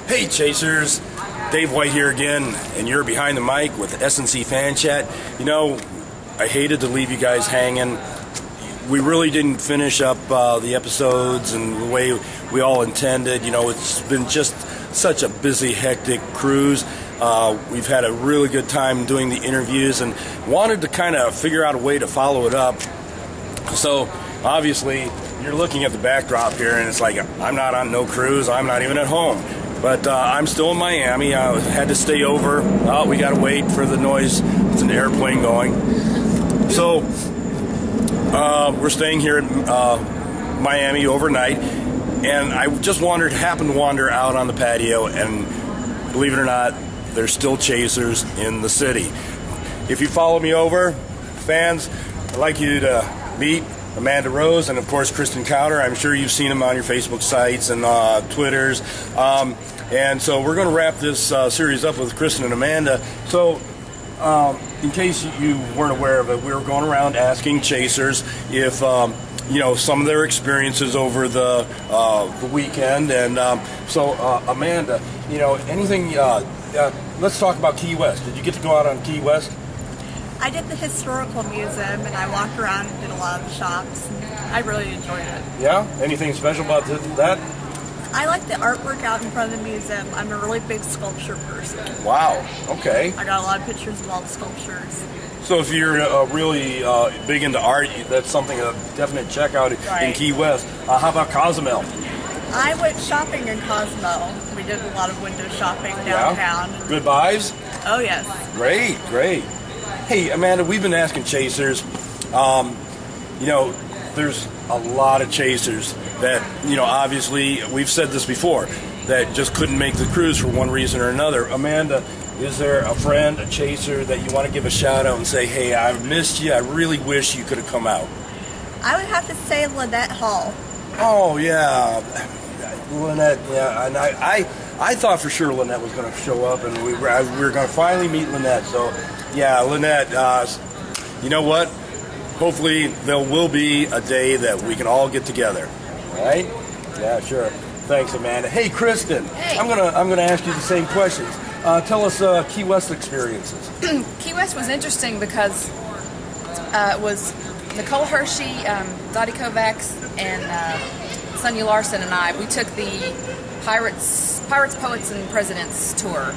Hey Chasers, Dave White here again, and you're behind the mic with SNC Fanchat. You know, I hated to leave you guys hanging. We really didn't finish up the episodes and the way we all intended. You know, it's been just such a busy, hectic cruise. We've had a really good time doing the interviews and wanted to kind of figure out a way to follow it up. So, obviously, you're looking at the backdrop here, and it's like, I'm not on no cruise, I'm not even at home. But I'm still in Miami. I had to stay over. We got to wait for the noise. It's an airplane going. So we're staying here in Miami overnight. And I just happened to wander out on the patio. And believe it or not, there's still chasers in the city. If you follow me over, fans, I'd like you to meet Amanda Rose and, of course, Kristin Crowder. I'm sure you've seen them on your Facebook sites and Twitters. And so we're going to wrap this series up with Kristin and Amanda. So in case you weren't aware of it, we were going around asking chasers if, you know, some of their experiences over the weekend. And so, Amanda, you know, anything, let's talk about Key West. Did you get to go out on Key West? I did the historical museum, and I walked around and did a lot of the shops. And I really enjoyed it. Yeah? Anything special about that? I like the artwork out in front of the museum. I'm a really big sculpture person. Wow. Okay. I got a lot of pictures of all the sculptures. So if you're really big into art, that's something a definite check out in Key West. How about Cozumel? I went shopping in Cozumel. We did a lot of window shopping downtown. Yeah. Good buys? Oh, yes. Great, great. Hey, Amanda, we've been asking chasers, you know, there's a lot of chasers that, you know, obviously, we've said this before, that just couldn't make the cruise for one reason or another. Amanda, is there a friend, a chaser, that you want to give a shout out and say, hey, I've missed you, I really wish you could have come out? I would have to say Lynette Hall. Oh, yeah. Lynette, yeah, and I thought for sure Lynette was going to show up, and we were going to finally meet Lynette, so... Yeah, Lynette, you know what? Hopefully there will be a day that we can all get together. Right? Yeah, sure. Thanks, Amanda. Hey, Kristin. Hey. I'm gonna ask you the same questions. Tell us Key West experiences. Key West was interesting because it was Nicole Hershey, Dottie Kovacs, and Sonia Larson and I. We took the Pirates, Poets, and Presidents tour,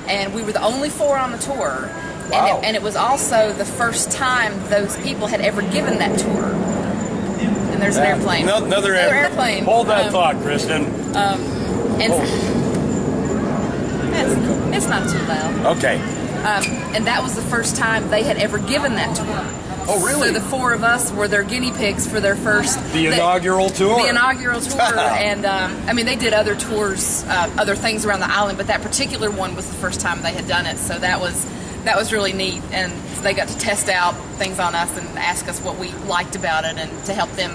and we were the only 4 on the tour. Wow. And it was also the first time those people had ever given that tour. And there's an airplane. Another airplane. Hold that thought, Kristin. It's not too loud. Okay. And that was the first time they had ever given that tour. Oh, really? So the 4 of us were their guinea pigs for their first... inaugural tour? The inaugural tour. And, I mean, they did other tours, other things around the island, but that particular one was the first time they had done it. So that was really neat, and they got to test out things on us and ask us what we liked about it and to help them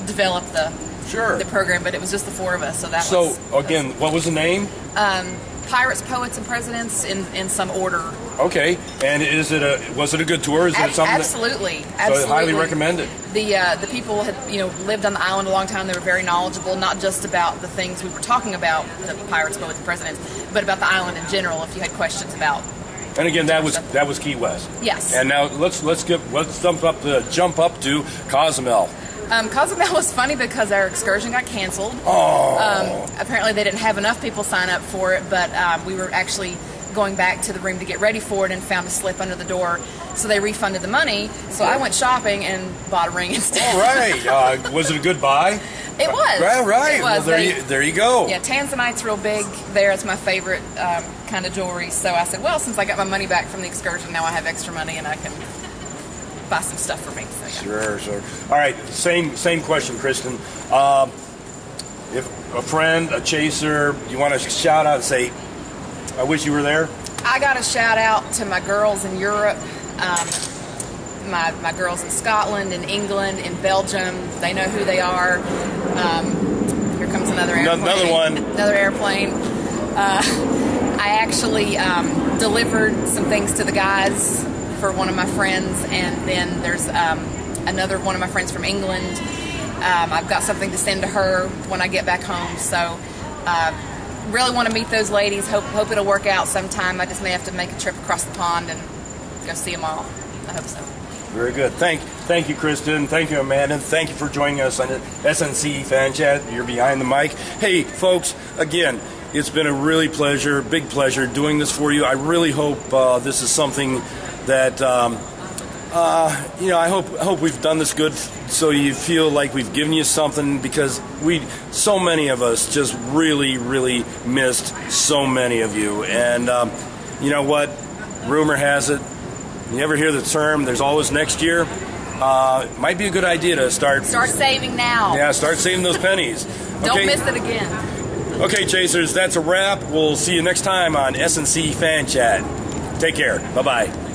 develop the program, but it was just the 4 of us, so again, what was the name? Pirates, Poets, and Presidents in some order. Okay, and was it a good tour? Is it something absolutely. So highly recommended. The people had lived on the island a long time. They were very knowledgeable, not just about the things we were talking about, the Pirates, Poets, and Presidents, but about the island in general. If you had questions about. And again, that was Key West. Yes. And now let's jump up to Cozumel. Cozumel was funny because our excursion got canceled. Oh. Apparently they didn't have enough people sign up for it, but we were actually going back to the room to get ready for it and found a slip under the door, so they refunded the money. So I went shopping and bought a ring instead. All right. Was it a good buy? It was. Right. It was. Well, there you go. Yeah, tanzanite's real big there. It's my favorite kind of jewelry. So I said, well, since I got my money back from the excursion, now I have extra money and I can buy some stuff for me. So, yeah. Sure. All right, same question, Kristin. If a friend, a chaser, you want to shout out and say, I wish you were there? I got a shout out to my girls in Europe, my girls in Scotland, in England, in Belgium. They know who they are. Here comes another airplane. Another one. Another airplane. I actually delivered some things to the guys for one of my friends, and then there's another one of my friends from England. I've got something to send to her when I get back home. So really want to meet those ladies. Hope it'll work out sometime. I just may have to make a trip across the pond and go see them all. I hope so. Very good. Thank you, Kristin. Thank you, Amanda. Thank you for joining us on SNC Fanchat. You're behind the mic. Hey, folks, again, it's been a really big pleasure doing this for you. I really hope this is something that, I hope we've done this good so you feel like we've given you something, because so many of us just really, really missed so many of you. And you know what? Rumor has it, you ever hear the term, there's always next year? Might be a good idea to start saving now. Yeah, start saving those pennies. Don't miss it again. Okay, Chasers, that's a wrap. We'll see you next time on SNC Fanchat. Take care. Bye-bye.